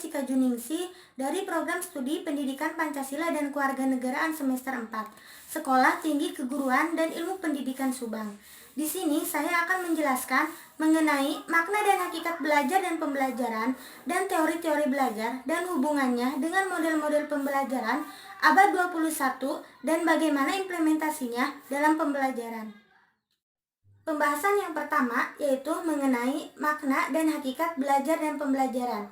Cika Juningsi dari Program Studi Pendidikan Pancasila dan Kewarganegaraan semester 4, Sekolah Tinggi Keguruan dan Ilmu Pendidikan Subang. Di sini saya akan menjelaskan mengenai makna dan hakikat belajar dan pembelajaran dan teori-teori belajar dan hubungannya dengan model-model pembelajaran abad 21 dan bagaimana implementasinya dalam pembelajaran. Pembahasan yang pertama yaitu mengenai makna dan hakikat belajar dan pembelajaran.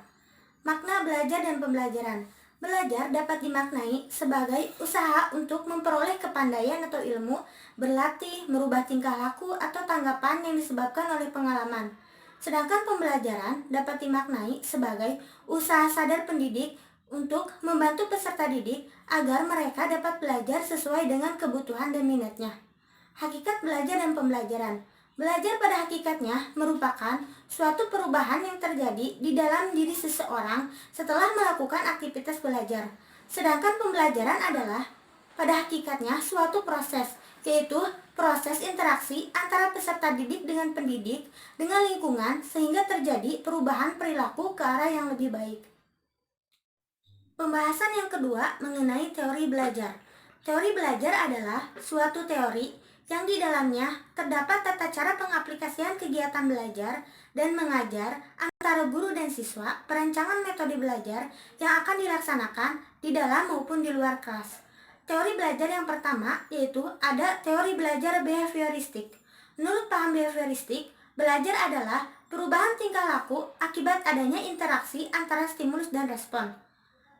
Makna belajar dan pembelajaran. Belajar dapat dimaknai sebagai usaha untuk memperoleh kepandaian atau ilmu, berlatih, merubah tingkah laku atau tanggapan yang disebabkan oleh pengalaman. Sedangkan pembelajaran dapat dimaknai sebagai usaha sadar pendidik untuk membantu peserta didik agar mereka dapat belajar sesuai dengan kebutuhan dan minatnya. Hakikat belajar dan pembelajaran. Belajar pada hakikatnya merupakan suatu perubahan yang terjadi di dalam diri seseorang setelah melakukan aktivitas belajar. Sedangkan pembelajaran adalah pada hakikatnya suatu proses, yaitu proses interaksi antara peserta didik dengan pendidik dengan lingkungan sehingga terjadi perubahan perilaku ke arah yang lebih baik. Pembahasan yang kedua mengenai teori belajar. Teori belajar adalah suatu teori yang di dalamnya terdapat tata cara pengaplikasian kegiatan belajar dan mengajar antara guru dan siswa, perancangan metode belajar yang akan dilaksanakan di dalam maupun di luar kelas. Teori belajar yang pertama yaitu ada teori belajar behavioristik. Menurut paham behavioristik, belajar adalah perubahan tingkah laku akibat adanya interaksi antara stimulus dan respon.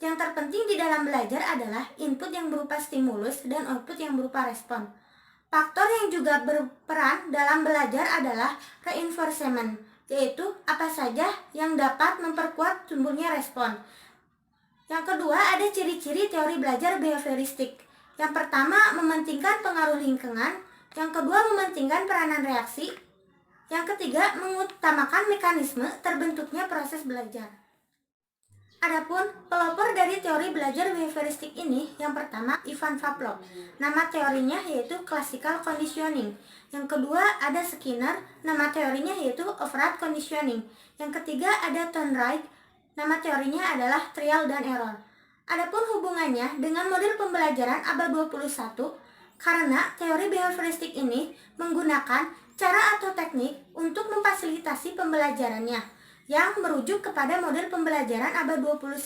Yang terpenting di dalam belajar adalah input yang berupa stimulus dan output yang berupa respon. Faktor yang juga berperan dalam belajar adalah reinforcement, yaitu apa saja yang dapat memperkuat tumbuhnya respon. Yang kedua, ada ciri-ciri teori belajar behavioristik. Yang pertama, mementingkan pengaruh lingkungan. Yang kedua, mementingkan peranan reaksi. Yang ketiga, mengutamakan mekanisme terbentuknya proses belajar. Adapun pelopor dari teori belajar behavioristik ini, yang pertama Ivan Pavlov. Nama teorinya yaitu classical conditioning. Yang kedua ada Skinner, nama teorinya yaitu operant conditioning. Yang ketiga ada Thorndike, nama teorinya adalah trial dan error. Adapun hubungannya dengan model pembelajaran abad 21, karena teori behavioristik ini menggunakan cara atau teknik untuk memfasilitasi pembelajarannya yang merujuk kepada model pembelajaran abad 21.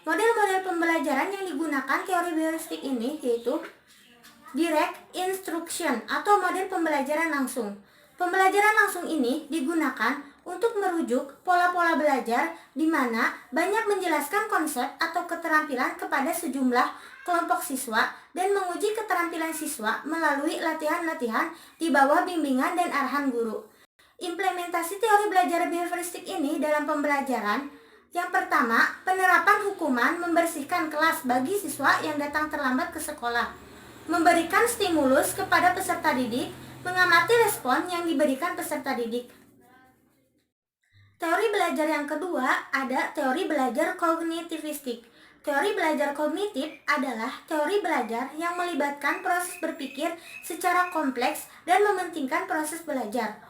Model-model pembelajaran yang digunakan teori behavioristik ini yaitu direct instruction atau model pembelajaran langsung. Pembelajaran langsung ini digunakan untuk merujuk pola-pola belajar di mana banyak menjelaskan konsep atau keterampilan kepada sejumlah kelompok siswa dan menguji keterampilan siswa melalui latihan-latihan di bawah bimbingan dan arahan guru. Implementasi teori belajar behavioristik ini dalam pembelajaran. Yang pertama, penerapan hukuman membersihkan kelas bagi siswa yang datang terlambat ke sekolah. Memberikan stimulus kepada peserta didik, mengamati respon yang diberikan peserta didik. Teori belajar yang kedua ada teori belajar kognitivistik. Teori belajar kognitif adalah teori belajar yang melibatkan proses berpikir secara kompleks dan mementingkan proses belajar.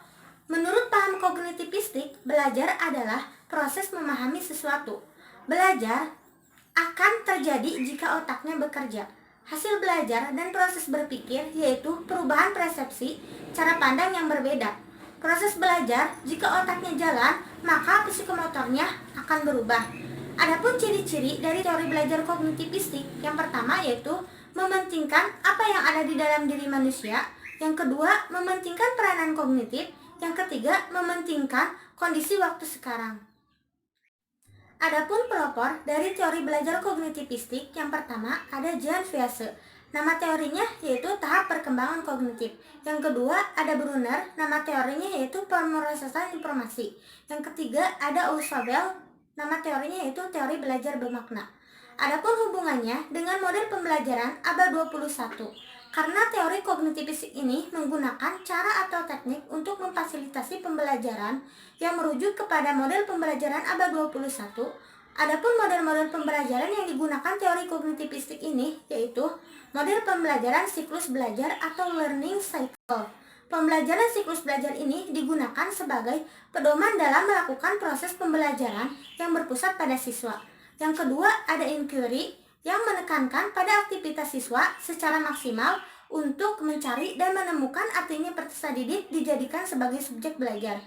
Menurut paham kognitivistik, belajar adalah proses memahami sesuatu. Belajar akan terjadi jika otaknya bekerja. Hasil belajar dan proses berpikir yaitu perubahan persepsi, cara pandang yang berbeda. Proses belajar, jika otaknya jalan, maka psikomotornya akan berubah. Adapun ciri-ciri dari teori belajar kognitivistik, yang pertama yaitu mementingkan apa yang ada di dalam diri manusia. Yang kedua, mementingkan peranan kognitif. Yang ketiga, mementingkan kondisi waktu sekarang. Adapun pelopor dari teori belajar kognitivistik, yang pertama ada Jan Viese. Nama teorinya yaitu tahap perkembangan kognitif. Yang kedua ada Brunner, nama teorinya yaitu pemrosesan informasi. Yang ketiga ada Ausubel, nama teorinya yaitu teori belajar bermakna. Adapun hubungannya dengan model pembelajaran abad 21. Karena teori kognitivistik ini menggunakan cara atau teknik untuk memfasilitasi pembelajaran yang merujuk kepada model pembelajaran abad 21. Adapun model-model pembelajaran yang digunakan teori kognitivistik ini yaitu model pembelajaran siklus belajar atau learning cycle, Pembelajaran siklus belajar ini digunakan sebagai pedoman dalam melakukan proses pembelajaran yang berpusat pada siswa. Yang kedua, ada inquiry yang menekankan pada aktivitas siswa secara maksimal untuk mencari dan menemukan artinya peserta didik dijadikan sebagai subjek belajar.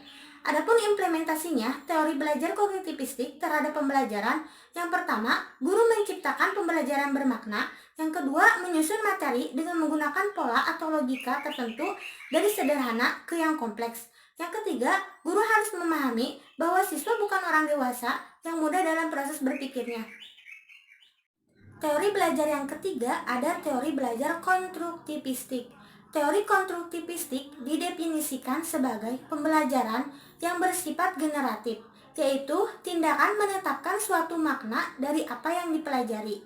Adapun implementasinya, teori belajar kognitivistik terhadap pembelajaran. Yang pertama, guru menciptakan pembelajaran bermakna. Yang kedua, menyusun materi dengan menggunakan pola atau logika tertentu dari sederhana ke yang kompleks. Yang ketiga, guru harus memahami bahwa siswa bukan orang dewasa yang mudah dalam proses berpikirnya. Teori belajar yang ketiga ada teori belajar konstruktivistik. Teori konstruktivistik didefinisikan sebagai pembelajaran yang bersifat generatif, yaitu tindakan menetapkan suatu makna dari apa yang dipelajari.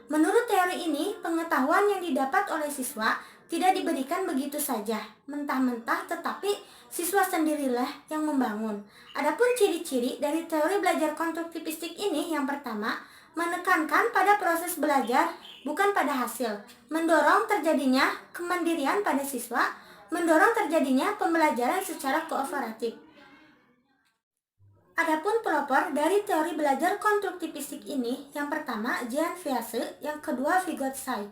Menurut teori ini, pengetahuan yang didapat oleh siswa tidak diberikan begitu saja, mentah-mentah, tetapi siswa sendirilah yang membangun. Adapun ciri-ciri dari teori belajar konstruktivistik ini, yang pertama, menekankan pada proses belajar bukan pada hasil, mendorong terjadinya kemandirian pada siswa, mendorong terjadinya pembelajaran secara kooperatif. Adapun pelopor dari teori belajar konstruktivistik ini, yang pertama Jean Piaget, yang kedua Vygotsky.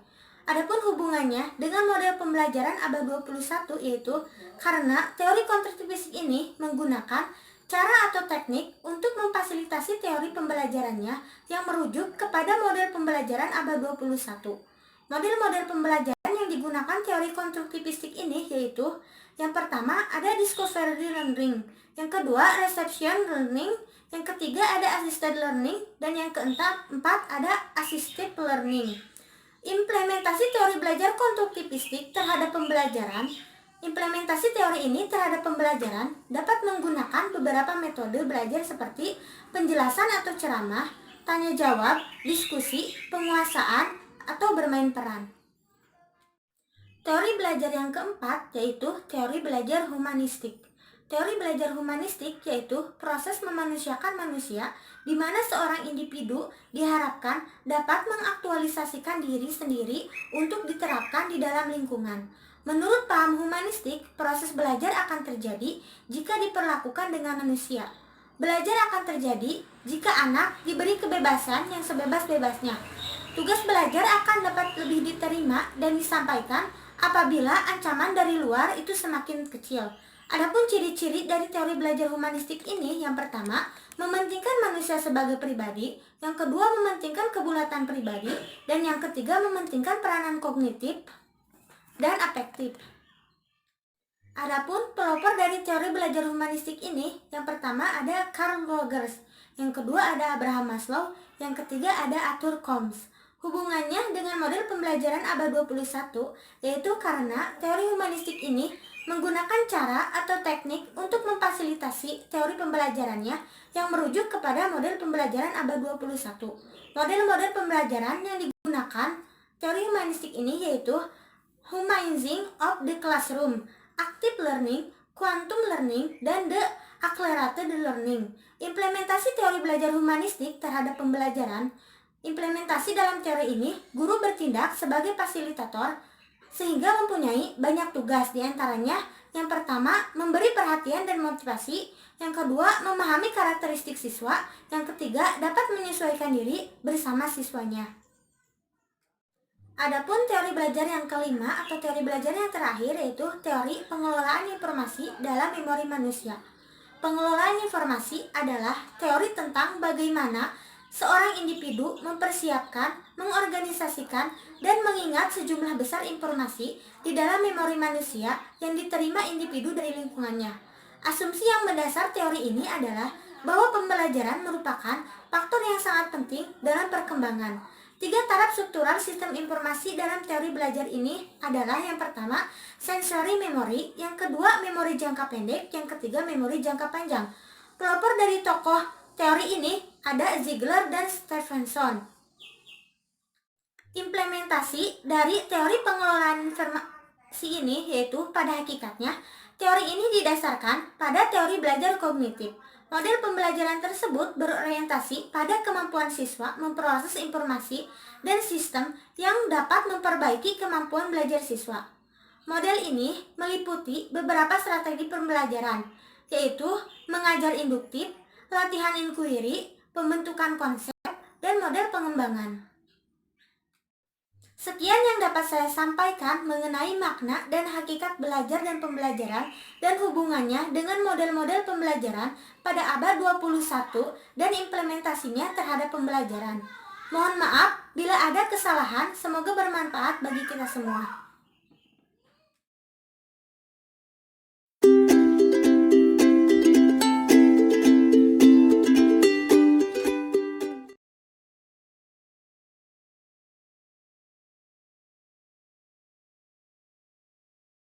Adapun hubungannya dengan model pembelajaran abad 21 yaitu karena teori konstruktivistik ini menggunakan cara atau teknik untuk memfasilitasi teori pembelajarannya yang merujuk kepada model pembelajaran abad 21. Model-model pembelajaran yang digunakan teori konstruktivistik ini yaitu yang pertama ada discovery learning, yang kedua reception learning, yang ketiga ada assisted learning, dan yang keempat ada assistive learning. Implementasi teori belajar konstruktivistik terhadap pembelajaran. Implementasi teori ini terhadap pembelajaran dapat menggunakan beberapa metode belajar seperti penjelasan atau ceramah, tanya jawab, diskusi, penguasaan, atau bermain peran. Teori belajar yang keempat yaitu teori belajar humanistik. Teori belajar humanistik yaitu proses memanusiakan manusia di mana seorang individu diharapkan dapat mengaktualisasikan diri sendiri untuk diterapkan di dalam lingkungan. Menurut paham humanistik, proses belajar akan terjadi jika diperlakukan dengan manusia. Belajar akan terjadi jika anak diberi kebebasan yang sebebas-bebasnya. Tugas belajar akan dapat lebih diterima dan disampaikan apabila ancaman dari luar itu semakin kecil. Adapun ciri-ciri dari teori belajar humanistik ini, yang pertama, mementingkan manusia sebagai pribadi, yang kedua mementingkan kebulatan pribadi, dan yang ketiga mementingkan peranan kognitif dan afektif. Adapun pelopor dari teori belajar humanistik ini, yang pertama ada Carl Rogers, yang kedua ada Abraham Maslow, yang ketiga ada Arthur Combs. Hubungannya dengan model pembelajaran abad 21 yaitu karena teori humanistik ini menggunakan cara atau teknik untuk memfasilitasi teori pembelajarannya yang merujuk kepada model pembelajaran abad 21. Model-model pembelajaran yang digunakan teori humanistik ini yaitu humanizing of the classroom, active learning, quantum learning, dan the accelerated learning. Implementasi teori belajar humanistik terhadap pembelajaran. Implementasi dalam teori ini, guru bertindak sebagai fasilitator sehingga mempunyai banyak tugas, diantaranya yang pertama memberi perhatian dan motivasi, yang kedua memahami karakteristik siswa, yang ketiga dapat menyesuaikan diri bersama siswanya. Adapun teori belajar yang kelima atau teori belajar yang terakhir yaitu teori pengelolaan informasi dalam memori manusia. Pengelolaan informasi adalah teori tentang bagaimana seorang individu mempersiapkan, mengorganisasikan, dan mengingat sejumlah besar informasi di dalam memori manusia yang diterima individu dari lingkungannya. Asumsi yang mendasar teori ini adalah bahwa pembelajaran merupakan faktor yang sangat penting dalam perkembangan. 3 taraf struktural sistem informasi dalam teori belajar ini adalah yang pertama, sensory memory, yang kedua, memori jangka pendek, yang ketiga, memori jangka panjang. Pelopor dari tokoh teori ini ada Ziegler dan Stephenson. Implementasi dari teori pengelolaan informasi ini yaitu pada hakikatnya teori ini didasarkan pada teori belajar kognitif. Model pembelajaran tersebut berorientasi pada kemampuan siswa memproses informasi dan sistem yang dapat memperbaiki kemampuan belajar siswa. Model ini meliputi beberapa strategi pembelajaran, yaitu mengajar induktif, latihan inquiry, pembentukan konsep, dan model pengembangan. Sekian yang dapat saya sampaikan mengenai makna dan hakikat belajar dan pembelajaran dan hubungannya dengan model-model pembelajaran pada abad 21 dan implementasinya terhadap pembelajaran. Mohon maaf bila ada kesalahan, semoga bermanfaat bagi kita semua.